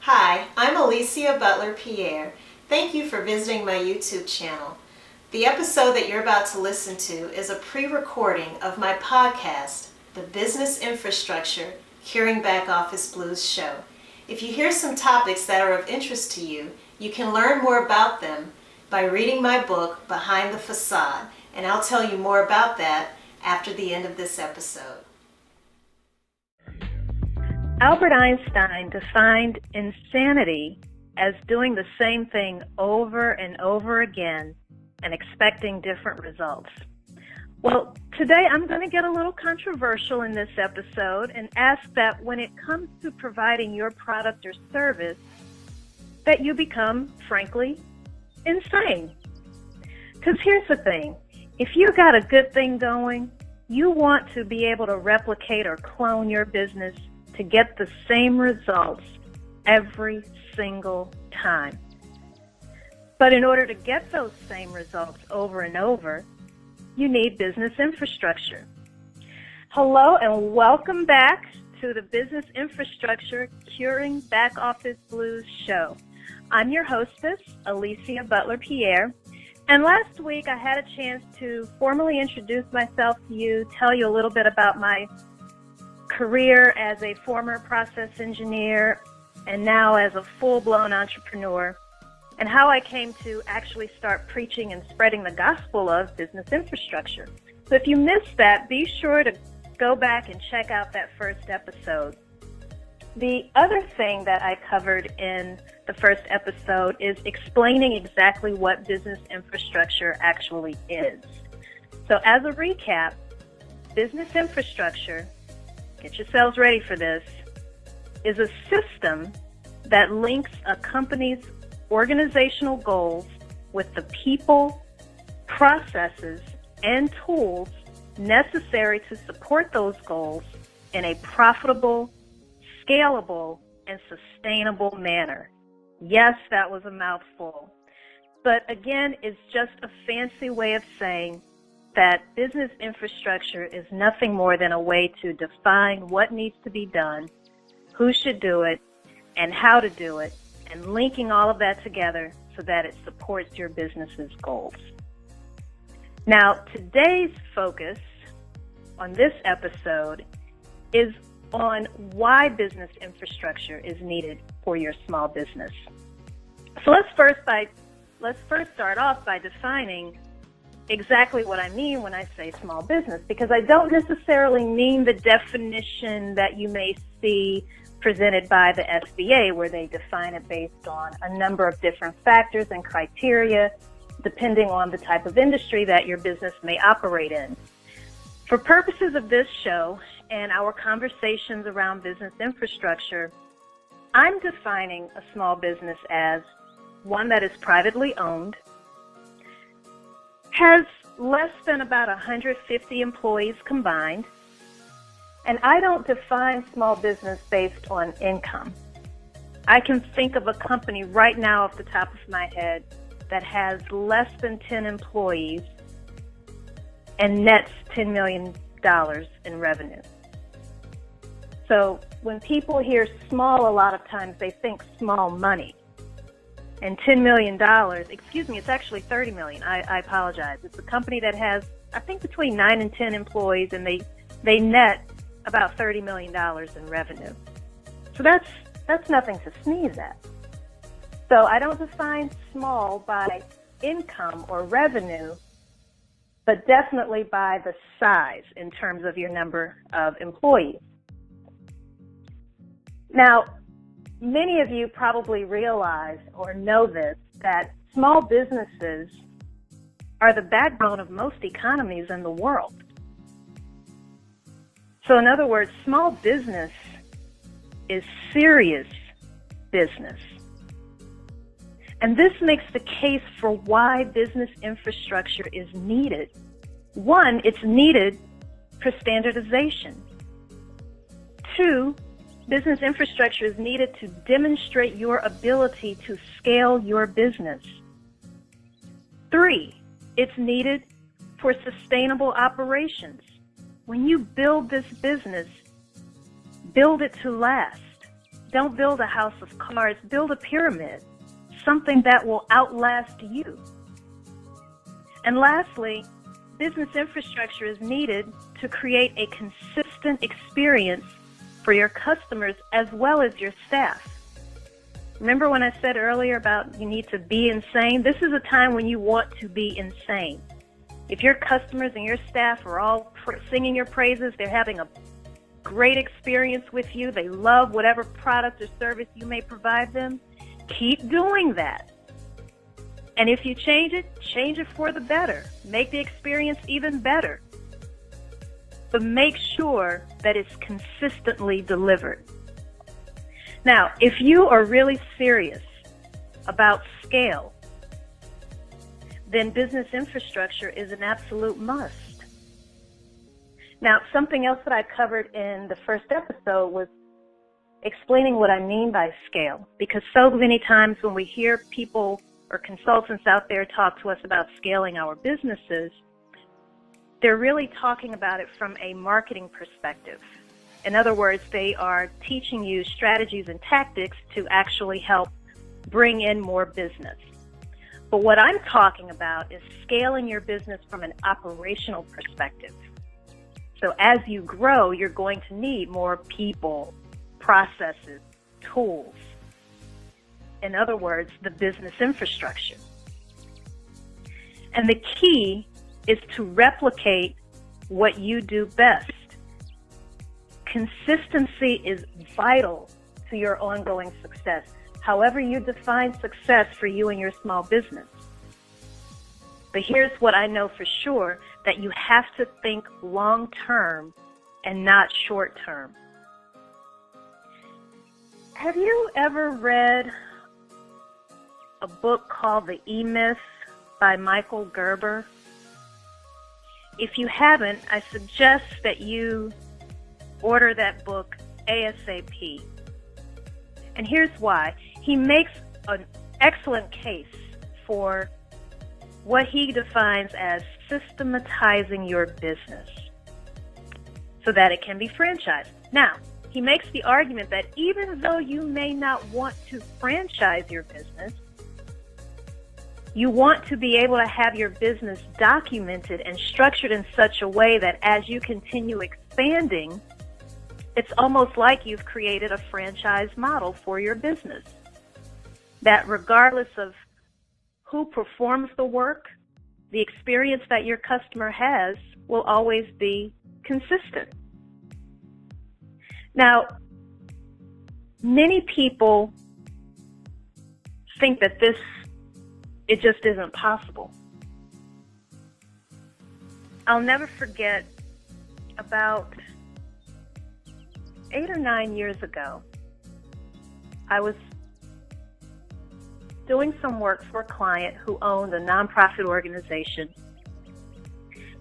Hi, I'm Alicia Butler Pierre. Thank you for visiting my YouTube channel. The episode that you're about to listen to is a pre-recording of my podcast, The Business Infrastructure Curing Back Office Blues Show. If you hear some topics that are of interest to you, you can learn more about them by reading my book, Behind the Facade, and I'll tell you more about that after the end of this episode. Albert Einstein defined insanity as doing the same thing over and over again and expecting different results. Well, today I'm going to get a little controversial in this episode and ask that when it comes to providing your product or service, that you become, frankly, insane. Because here's the thing, if you got a good thing going, you want to be able to replicate or clone your business to get the same results every single time. But in order to get those same results over and over, you need business infrastructure. Hello and welcome back to the Business Infrastructure Curing Back Office Blues show. I'm your hostess, Alicia Butler Pierre, and last week I had a chance to formally introduce myself to you, tell you a little bit about my career as a former process engineer and now as a full-blown entrepreneur, and how I came to actually start preaching and spreading the gospel of business infrastructure. So if you missed that, be sure to go back and check out that first episode. The other thing that I covered in the first episode is explaining exactly what business infrastructure actually is. So as a recap, business infrastructure, get yourselves ready for this, is a system that links a company's organizational goals with the people, processes, and tools necessary to support those goals in a profitable, scalable, and sustainable manner. Yes, that was a mouthful. But again, it's just a fancy way of saying that business infrastructure is nothing more than a way to define what needs to be done, who should do it, and how to do it, and linking all of that together so that it supports your business's goals. Now, today's focus on this episode is on why business infrastructure is needed for your small business. So let's first start off by defining exactly what I mean when I say small business, because I don't necessarily mean the definition that you may see presented by the SBA, where they define it based on a number of different factors and criteria depending on the type of industry that your business may operate in. For purposes of this show and our conversations around business infrastructure, I'm defining a small business as one that is privately owned, has less than about 150 employees combined, and I don't define small business based on income. I can think of a company right now off the top of my head that has less than 10 employees and nets $10 million in revenue. So when people hear small, a lot of times they think small money. And $10 million, it's actually $30 million. I apologize. It's a company that has, I think, between 9 and 10 employees, and they net about $30 million in revenue. So that's nothing to sneeze at. So I don't define small by income or revenue, but definitely by the size in terms of your number of employees. Now, many of you probably realize or know this, that small businesses are the backbone of most economies in the world. So in other words, small business is serious business. And this makes the case for why business infrastructure is needed. One, it's needed for standardization. Two, business infrastructure is needed to demonstrate your ability to scale your business. Three, it's needed for sustainable operations. When you build this business, build it to last. Don't build a house of cards, build a pyramid, something that will outlast you. And lastly, business infrastructure is needed to create a consistent experience for your customers as well as your staff. Remember when I said earlier about you need to be insane? This is a time when you want to be insane. If your customers and your staff are all singing your praises, they're having a great experience with you, they love whatever product or service you may provide them, keep doing that. And if you change it for the better. Make the experience even better. But make sure that it's consistently delivered. Now, if you are really serious about scale, then business infrastructure is an absolute must. Now, something else that I covered in the first episode was explaining what I mean by scale, because so many times when we hear people or consultants out there talk to us about scaling our businesses, they're really talking about it from a marketing perspective. In other words, they are teaching you strategies and tactics to actually help bring in more business. But what I'm talking about is scaling your business from an operational perspective. So as you grow, you're going to need more people, processes, tools. In other words, the business infrastructure. And the key is to replicate what you do best. Consistency is vital to your ongoing success, however you define success for you and your small business. But here's what I know for sure, that you have to think long-term and not short-term. Have you ever read a book called The E-Myth by Michael Gerber? If you haven't, I suggest that you order that book ASAP. And here's why. He makes an excellent case for what he defines as systematizing your business so that it can be franchised. Now, he makes the argument that even though you may not want to franchise your business, you want to be able to have your business documented and structured in such a way that as you continue expanding, it's almost like you've created a franchise model for your business. That regardless of who performs the work, the experience that your customer has will always be consistent. Now, many people think that it just isn't possible. I'll never forget, about 8 or 9 years ago, I was doing some work for a client who owned a nonprofit organization,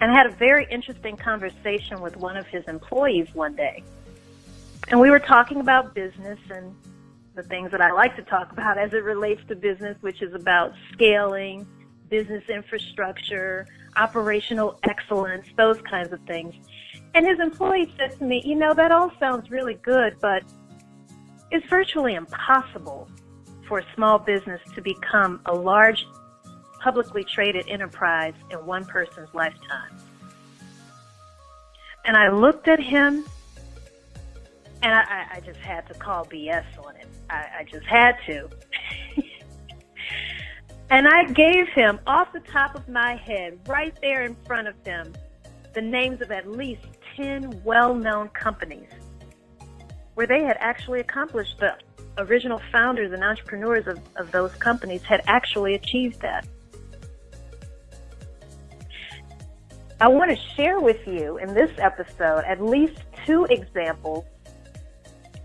and I had a very interesting conversation with one of his employees one day. And we were talking about business and the things that I like to talk about as it relates to business, which is about scaling, business infrastructure, operational excellence, those kinds of things. And his employee said to me, that all sounds really good, but it's virtually impossible for a small business to become a large, publicly traded enterprise in one person's lifetime. And I looked at him, and I just had to call BS on it. I just had to. And I gave him, off the top of my head, right there in front of him, the names of at least 10 well-known companies where they had actually accomplished, the original founders and entrepreneurs of those companies had actually achieved that. I want to share with you in this episode at least 2 examples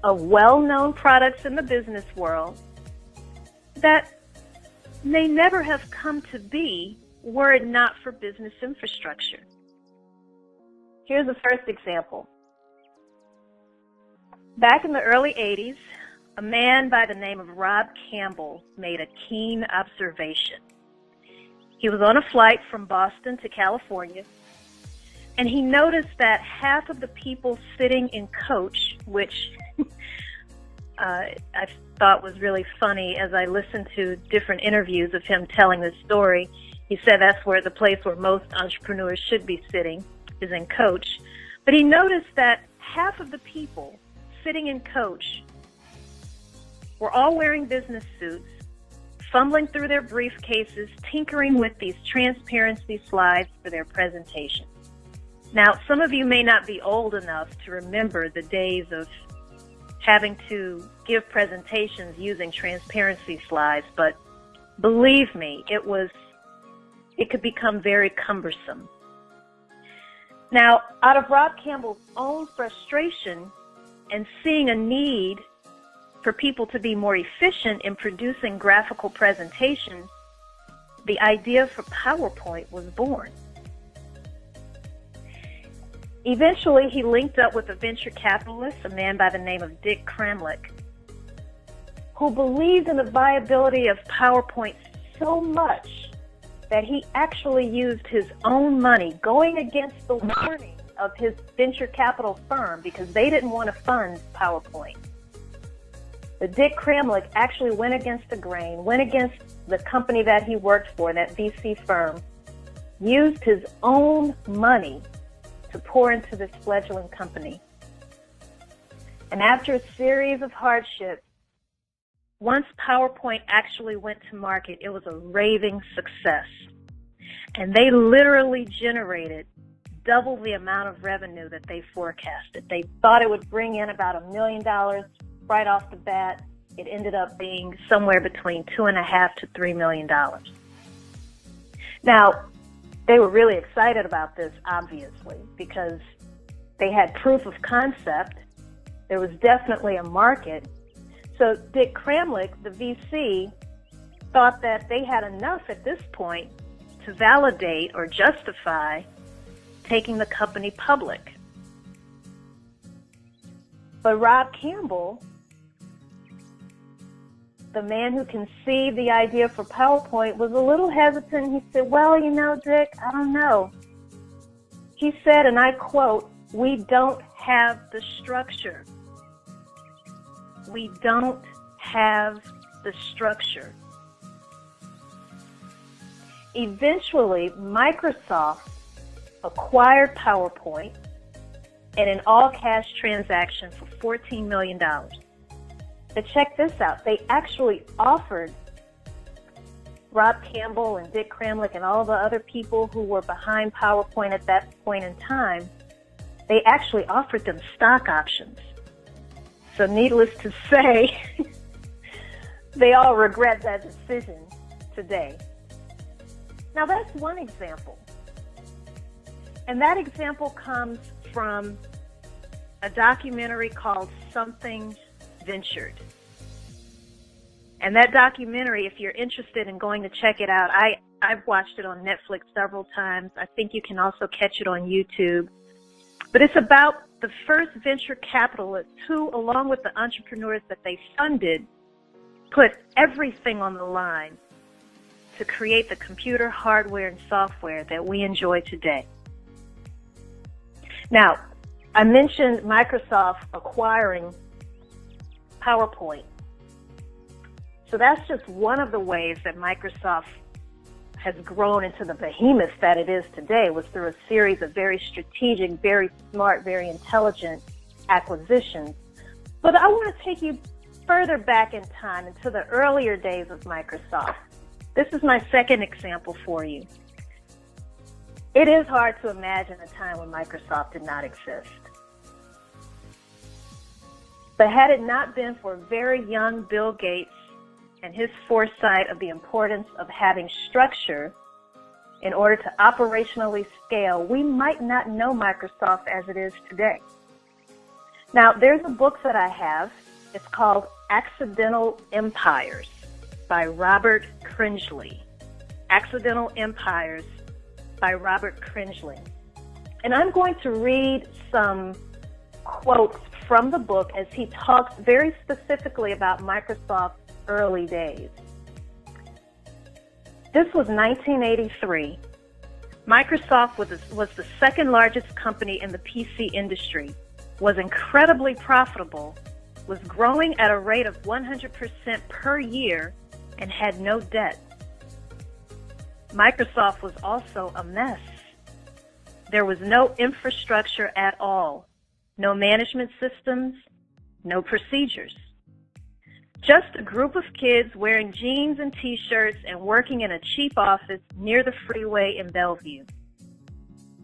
of well-known products in the business world that may never have come to be were it not for business infrastructure. Here's the first example. Back in the early 80s, a man by the name of Rob Campbell made a keen observation. He was on a flight from Boston to California, and he noticed that half of the people sitting in coach, which I thought was really funny as I listened to different interviews of him telling this story. He said that's where the place where most entrepreneurs should be sitting is in Coach. But he noticed that half of the people sitting in Coach were all wearing business suits, fumbling through their briefcases, tinkering with these transparency slides for their presentation. Now, some of you may not be old enough to remember the days of having to give presentations using transparency slides, but believe me, it could become very cumbersome. Now, out of Rob Campbell's own frustration and seeing a need for people to be more efficient in producing graphical presentations, the idea for PowerPoint was born. Eventually, he linked up with a venture capitalist, a man by the name of Dick Kramlich, who believed in the viability of PowerPoint so much that he actually used his own money, going against the warning of his venture capital firm because they didn't want to fund PowerPoint. But Dick Kramlich actually went against the grain, went against the company that he worked for, that VC firm, used his own money to pour into this fledgling company. And after a series of hardships, once PowerPoint actually went to market, it was a raving success. And they literally generated double the amount of revenue that they forecasted. They thought it would bring in about $1 million right off the bat. It ended up being somewhere between $2.5 to $3 million. Now, they were really excited about this, obviously, because they had proof of concept. There was definitely a market. So Dick Kramlich, the VC, thought that they had enough at this point to validate or justify taking the company public. But Rob Campbell, the man who conceived the idea for PowerPoint, was a little hesitant. He said, well, you know, Dick, I don't know. He said, and I quote, "We don't have the structure. We don't have the structure." Eventually, Microsoft acquired PowerPoint in an all-cash transaction for $14 million. But check this out. They actually offered Rob Campbell and Dick Kramlich and all the other people who were behind PowerPoint at that point in time, they actually offered them stock options. So needless to say, they all regret that decision today. Now that's one example. And that example comes from a documentary called Something Ventured. And that documentary, if you're interested in going to check it out, I've watched it on Netflix several times. I think you can also catch it on YouTube. But it's about the first venture capitalists who, along with the entrepreneurs that they funded, put everything on the line to create the computer hardware and software that we enjoy today. Now, I mentioned Microsoft acquiring PowerPoint. So that's just one of the ways that Microsoft has grown into the behemoth that it is today, was through a series of very strategic, very smart, very intelligent acquisitions. But I want to take you further back in time into the earlier days of Microsoft. This is my second example for you. It is hard to imagine a time when Microsoft did not exist. But had it not been for very young Bill Gates and his foresight of the importance of having structure in order to operationally scale, we might not know Microsoft as it is today. Now, there's a book that I have. It's called Accidental Empires by Robert Cringely. Accidental Empires by Robert Cringely. And I'm going to read some quotes from the book as he talks very specifically about Microsoft's early days. This was 1983. Microsoft was the second largest company in the PC industry, was incredibly profitable, was growing at a rate of 100% per year and had no debt. Microsoft was also a mess. There was no infrastructure at all, no management systems, no procedures. Just a group of kids wearing jeans and t-shirts and working in a cheap office near the freeway in Bellevue.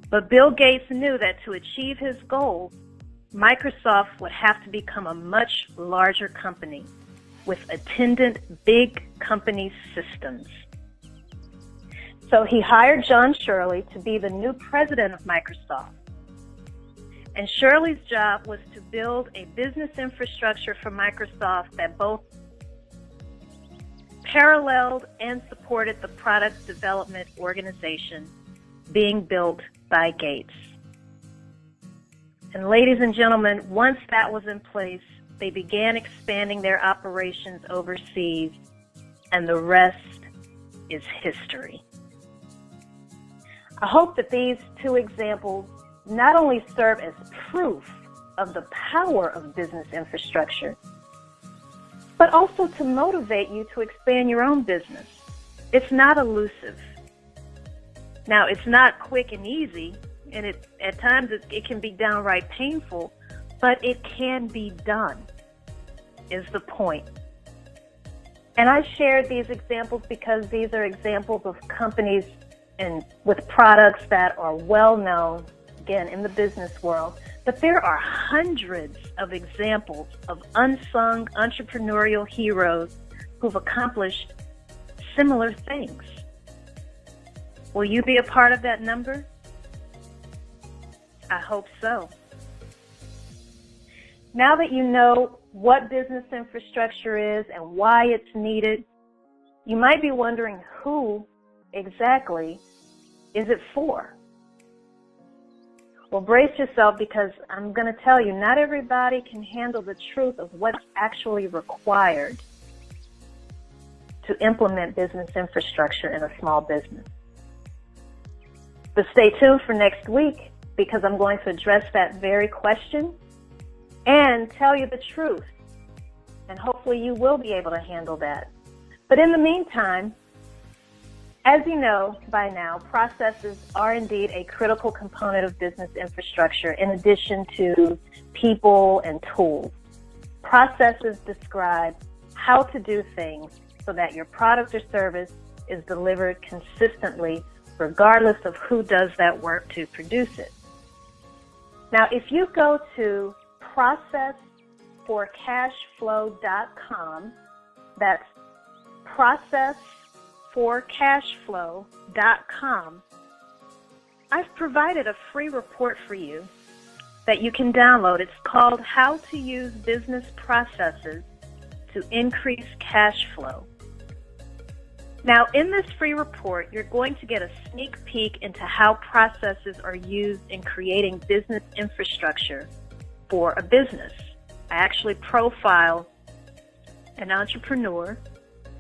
But Bill Gates knew that to achieve his goals, Microsoft would have to become a much larger company with attendant big company systems. So he hired John Shirley to be the new president of Microsoft. And Shirley's job was to build a business infrastructure for Microsoft that both paralleled and supported the product development organization being built by Gates. And ladies and gentlemen, once that was in place, they began expanding their operations overseas, and the rest is history. I hope that these two examples not only serve as proof of the power of business infrastructure, but also to motivate you to expand your own business. It's not elusive. Now, it's not quick and easy, and at times it can be downright painful, but it can be done, is the point. And I shared these examples because these are examples of companies and with products that are well known, again, in the business world. But there are hundreds of examples of unsung entrepreneurial heroes who've accomplished similar things. Will you be a part of that number? I hope so. Now that you know what business infrastructure is and why it's needed, you might be wondering who exactly is it for? Well, brace yourself, because I'm going to tell you, not everybody can handle the truth of what's actually required to implement business infrastructure in a small business. But stay tuned for next week, because I'm going to address that very question and tell you the truth. And hopefully you will be able to handle that. But in the meantime, as you know by now, processes are indeed a critical component of business infrastructure in addition to people and tools. Processes describe how to do things so that your product or service is delivered consistently, regardless of who does that work to produce it. Now, if you go to processforcashflow.com, that's processforcashflow.com, I've provided a free report for you that you can download. It's called How to Use Business Processes to Increase Cash Flow. Now, in this free report, you're going to get a sneak peek into how processes are used in creating business infrastructure for a business. I actually profile an entrepreneur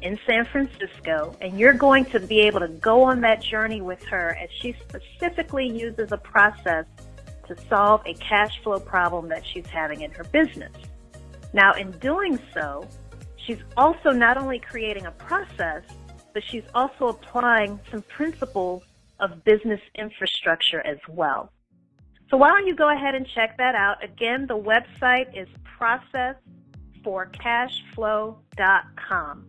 in San Francisco, and you're going to be able to go on that journey with her as she specifically uses a process to solve a cash flow problem that she's having in her business. Now, in doing so, she's also not only creating a process, but she's also applying some principles of business infrastructure as well. So why don't you go ahead and check that out. Again, the website is processforcashflow.com.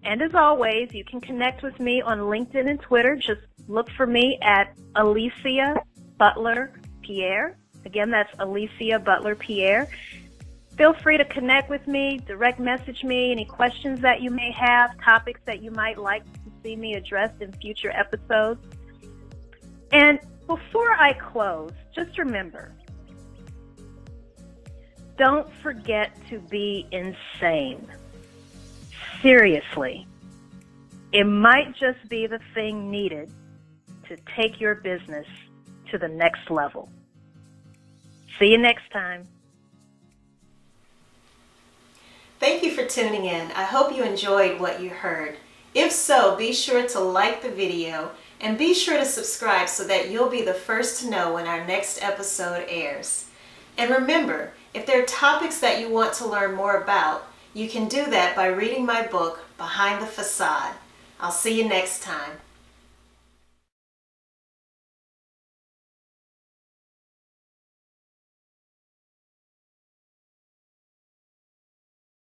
And as always, you can connect with me on LinkedIn and Twitter. Just look for me at Alicia Butler Pierre. Again, that's Alicia Butler Pierre. Feel free to connect with me, direct message me, any questions that you may have, topics that you might like to see me address in future episodes. And before I close, just remember, don't forget to be insane. Seriously, it might just be the thing needed to take your business to the next level. See you next time. Thank you for tuning in. I hope you enjoyed what you heard. If so, be sure to like the video and be sure to subscribe so that you'll be the first to know when our next episode airs. And remember, If there are topics that you want to learn more about, you can do that by reading my book, Behind the Facade. I'll see you next time.